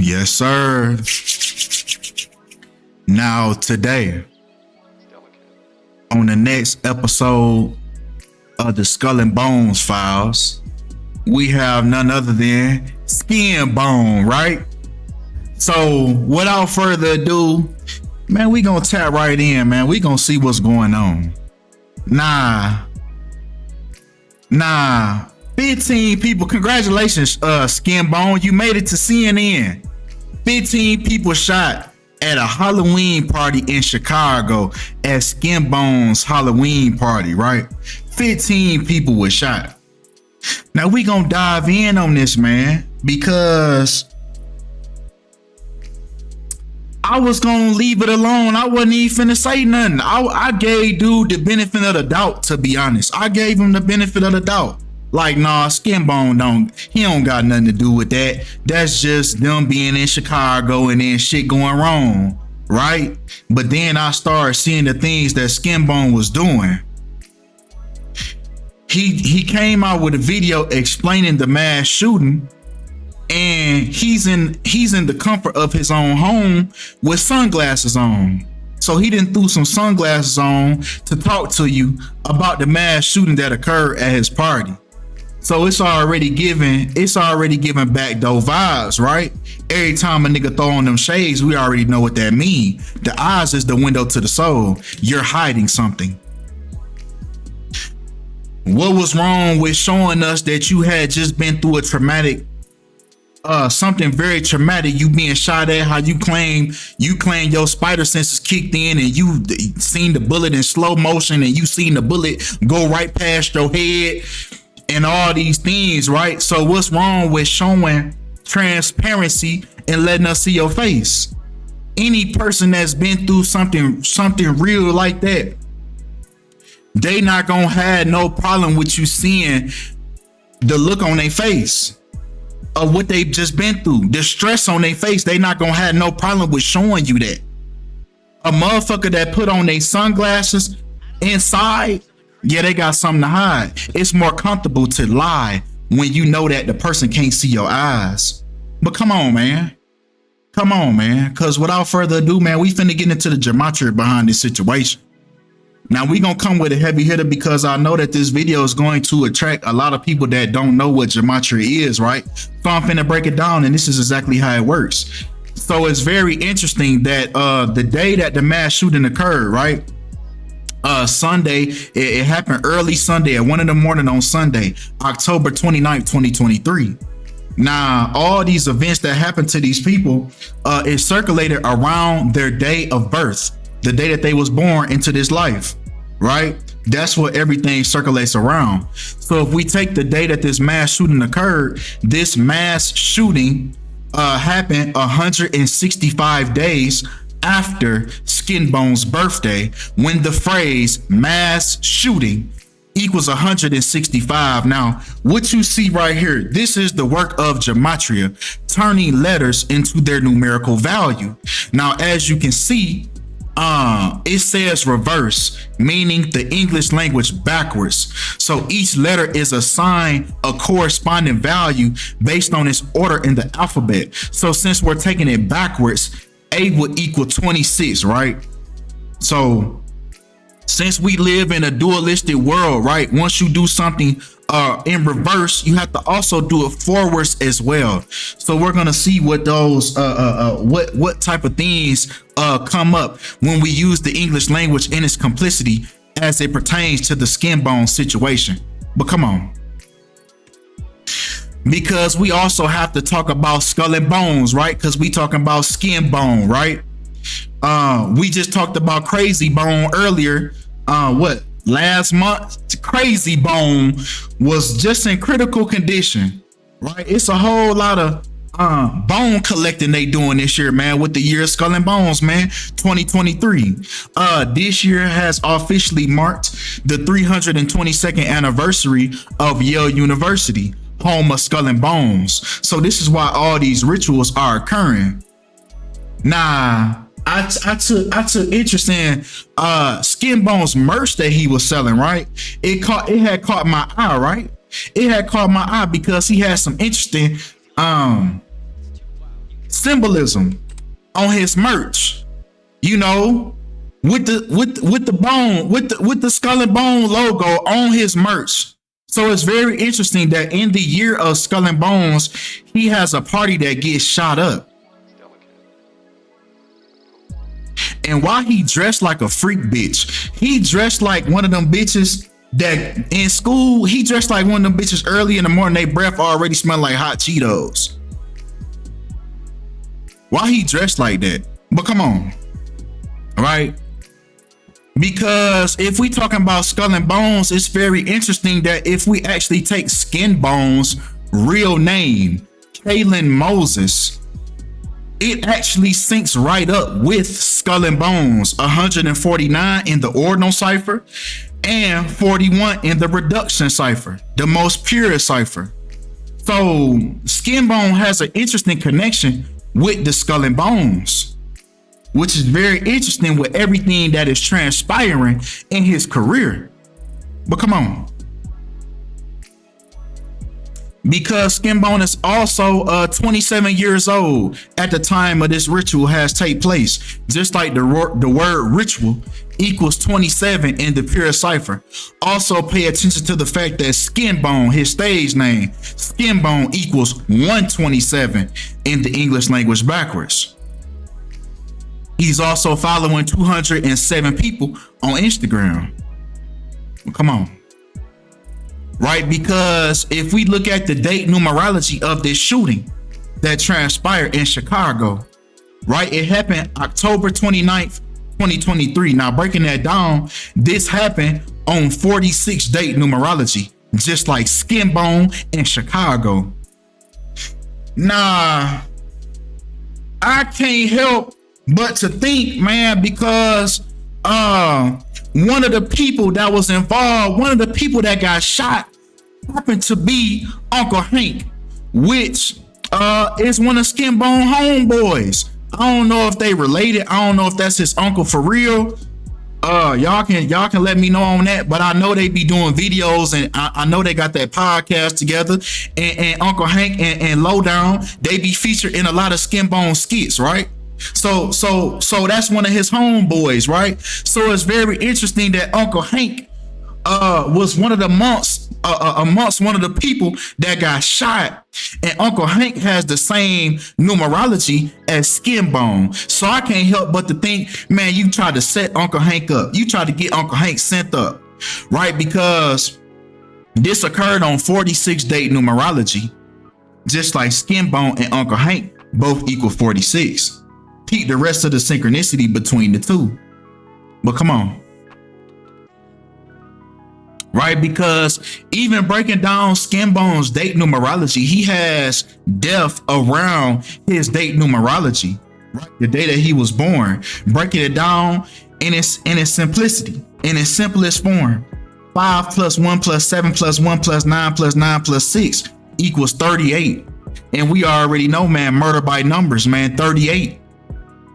Yes, sir. Now, today, on the next episode of the Skull and Bones Files, we have none other than SkinBONE, right? So, without further ado, man, we gonna tap right in, man. We gonna see what's going on. Nah. 15 people. Congratulations, SkinBONE. You made it to CNN. 15 people shot at a Halloween party in Chicago at SkinBONE's Halloween party, right? 15 people were shot. Now we gonna dive in on this, man, because I was gonna leave it alone. I wasn't even finna say nothing. I gave dude the benefit of the doubt, to be honest. I gave him the benefit of the doubt. Like, nah, SkinBONE don't got nothing to do with that. That's just them being in Chicago and then shit going wrong, right? But then I started seeing the things that SkinBONE was doing. He came out with a video explaining the mass shooting, and he's in the comfort of his own home with sunglasses on. So he done threw some sunglasses on to talk to you about the mass shooting that occurred at his party. So it's already giving backdoor vibes, right? Every time a nigga throw on them shades, we already know what that mean. The eyes is the window to the soul. You're hiding something. What was wrong with showing us that you had just been through a traumatic, something very traumatic, you being shot at, how you claim your spider senses kicked in and you seen the bullet in slow motion and you seen the bullet go right past your head and all these things, right? So what's wrong with showing transparency and letting us see your face? Any person that's been through something real like that, they not gonna have no problem with you seeing the look on their face of what they've just been through, the stress on their face. They not gonna have no problem with showing you that. A motherfucker that put on their sunglasses inside, yeah, they got something to hide. It's more comfortable to lie when you know that the person can't see your eyes. But come on, man. Because without further ado, man, we finna get into the gematria behind this situation. Now we gonna come with a heavy hitter because I know that this video is going to attract a lot of people that don't know what gematria is, right? So I'm finna break it down, and this is exactly how it works. So it's very interesting that the day that the mass shooting occurred, right? Sunday, it happened early Sunday at 1 a.m. on Sunday, October 29th, 2023. Now, all these events that happened to these people, it circulated around their day of birth, the day that they was born into this life, right? That's what everything circulates around. So if we take the day that this mass shooting occurred, this mass shooting happened 165 days after SkinBONE's birthday, when the phrase mass shooting equals 165. Now, what you see right here, this is the work of gematria, turning letters into their numerical value. Now, as you can see, it says reverse, meaning the English language backwards. So each letter is assigned a corresponding value based on its order in the alphabet. So since we're taking it backwards, A would equal 26, right? So since we live in a dualistic world, right? Once you do something in reverse, you have to also do it forwards as well. So we're gonna see what those what type of things come up when we use the English language in its complicity as it pertains to the SkinBONE situation. But come on, because we also have to talk about skull and bones, right? Because we talking about SkinBONE, right? We just talked about Crazy Bone earlier. Last month, Crazy Bone was just in critical condition, right? It's a whole lot of bone collecting they doing this year, man, with the year of Skull and Bones, man, 2023. This year has officially marked the 322nd anniversary of Yale University, home of Skull and Bones. So this is why all these rituals are occurring. Now, I took interest in SkinBONE's merch that he was selling, right? It had caught my eye, right? It had caught my eye because he had some interesting symbolism on his merch, you know, with the bone, with the skull and bone logo on his merch. So it's very interesting that in the year of Skull and Bones, he has a party that gets shot up. And while he dressed like a freak bitch, he dressed like one of them bitches that in school, he dressed like one of them bitches early in the morning, they breath already smell like hot Cheetos. Why he dressed like that? But come on, right? Because if we talking about Skull and Bones, it's very interesting that if we actually take SkinBONE's real name, Kalen Moses, it actually syncs right up with Skull and Bones, 149 in the ordinal cipher and 41 in the reduction cipher, the most purest cipher. So SkinBONE has an interesting connection with the Skull and Bones, which is very interesting with everything that is transpiring in his career. But come on. Because SkinBONE is also 27 years old at the time of this ritual has take place. Just like the word ritual equals 27 in the pure cipher. Also pay attention to the fact that SkinBONE, his stage name, SkinBONE equals 127 in the English language backwards. He's also following 207 people on Instagram. Come on. Right? Because if we look at the date numerology of this shooting that transpired in Chicago, right? It happened October 29th, 2023. Now, breaking that down, this happened on 46 date numerology, just like SkinBONE in Chicago. Nah, I can't help but to think, man, because one of the people that was involved, one of the people that got shot happened to be Uncle Hank, which is one of SkinBONE homeboys. I don't know if they related. I don't know if that's his uncle for real. Y'all can let me know on that, but I know they be doing videos, and I know they got that podcast together, and Uncle Hank and Lowdown, they be featured in a lot of SkinBONE skits, right? So that's one of his homeboys, right? So it's very interesting that Uncle Hank was one of the amongst one of the people that got shot, and Uncle Hank has the same numerology as SkinBONE. So I can't help but to think, man, you tried to set Uncle Hank up. You tried to get Uncle Hank sent up, right? Because this occurred on 46 date numerology, just like SkinBONE and Uncle Hank both equal 46. Keep the rest of the synchronicity between the two. But come on. Right? Because even breaking down SkinBONE's date numerology, he has death around his date numerology, right? The day that he was born, breaking it down in its simplicity, in its simplest form. 5 plus 1 plus 7 plus 1 plus 9 plus 9 plus 6 equals 38. And we already know, man, murder by numbers, man, 38.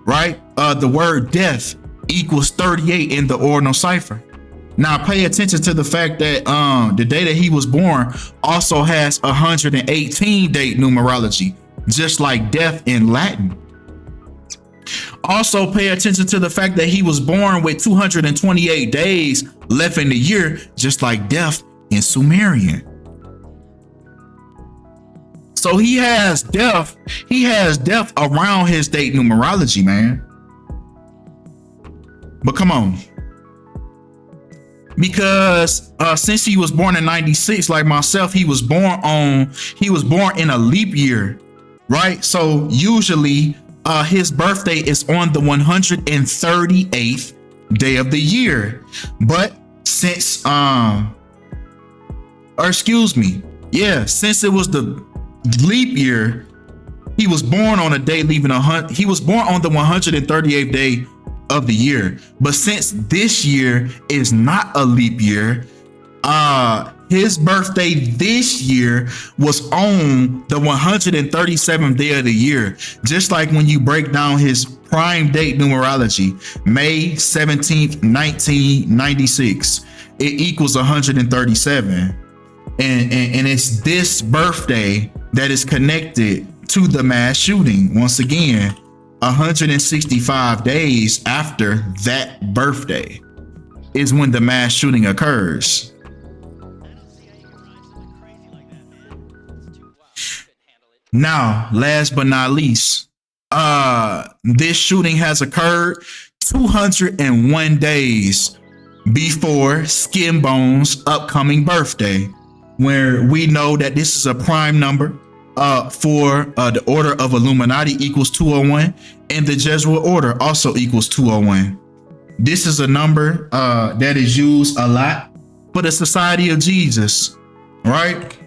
Right? The word death equals 38 in the ordinal cipher. Now pay attention to the fact that the day that he was born also has 118 date numerology, just like death in Latin. Also pay attention to the fact that he was born with 228 days left in the year, just like death in Sumerian. So he has death around his date numerology, man. But come on. Because since he was born in 96, like myself, he was born in a leap year, right? So usually his birthday is on the 138th day of the year. But since since it was the leap year, he was born on a day he was born on the 138th day of the year. But since this year is not a leap year, his birthday this year was on the 137th day of the year. Just like when you break down his prime date numerology, May 17th, 1996, it equals 137. And it's this birthday that is connected to the mass shooting. Once again, 165 days after that birthday is when the mass shooting occurs. Now, last but not least, this shooting has occurred 201 days before SkinBONE's upcoming birthday, where we know that this is a prime number for the order of Illuminati equals 201, and the Jesuit order also equals 201. This is a number that is used a lot for the Society of Jesus, right?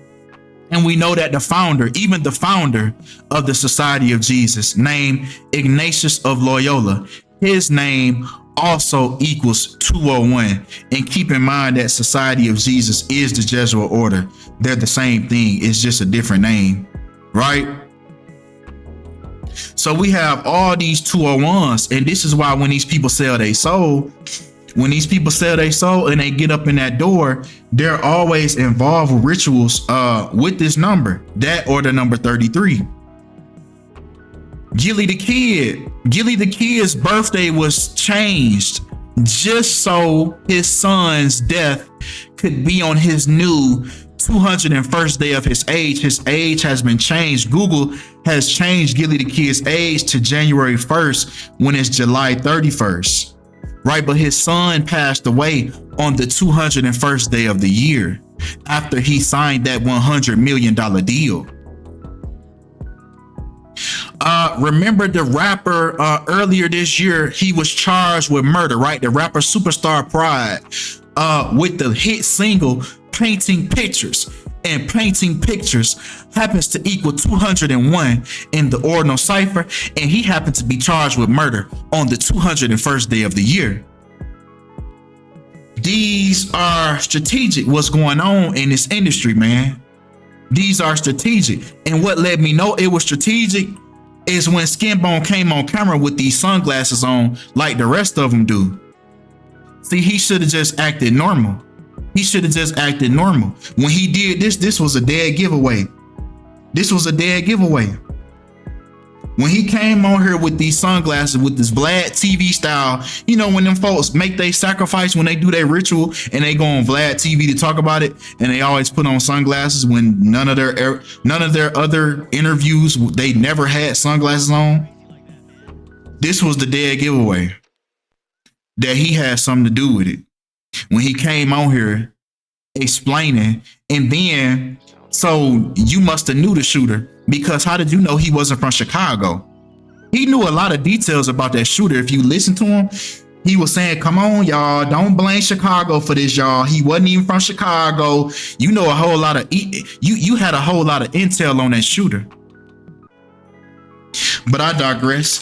And we know that the founder, even the founder of the Society of Jesus, named Ignatius of Loyola, his name also equals 201. And keep in mind that Society of Jesus is the Jesuit order. They're the same thing. It's just a different name, right? So we have all these 201s, and this is why when these people sell their soul, and they get up in that door, they're always involved with rituals with this number, that or the number 33. Gilly the Kid's birthday was changed just so his son's death could be on his new 201st day of his age. His age has been changed. Google has changed Gilly the Kid's age to January 1st when it's July 31st. Right, but his son passed away on the 201st day of the year after he signed that $100 million deal. Remember the rapper earlier this year, he was charged with murder, right? The rapper Superstar Pride with the hit single Painting Pictures. And Painting Pictures happens to equal 201 in the ordinal cipher, and he happened to be charged with murder on the 201st day of the year. These are strategic, what's going on in this industry, man. These are strategic. And what let me know it was strategic is when SkinBONE came on camera with these sunglasses on like the rest of them do. See, he should have just acted normal. When he did this was a dead giveaway. When he came on here with these sunglasses, with this Vlad TV style, you know, when them folks make their sacrifice, when they do their ritual and they go on Vlad TV to talk about it, and they always put on sunglasses when none of their other interviews, they never had sunglasses on. This was the dead giveaway that he had something to do with it. When he came on here explaining, and then so you must have knew the shooter, because how did you know he wasn't from Chicago? He knew a lot of details about that shooter. If you listen to him, he was saying, come on, y'all, don't blame Chicago for this, y'all. He wasn't even from Chicago. You know, a whole lot of you had a whole lot of intel on that shooter. But I digress.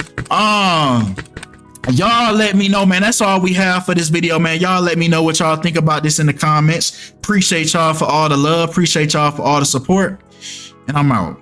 Y'all let me know, man. That's all we have for this video, man. Y'all let me know what y'all think about this in the comments. Appreciate y'all for all the love. Appreciate y'all for all the support. And I'm out.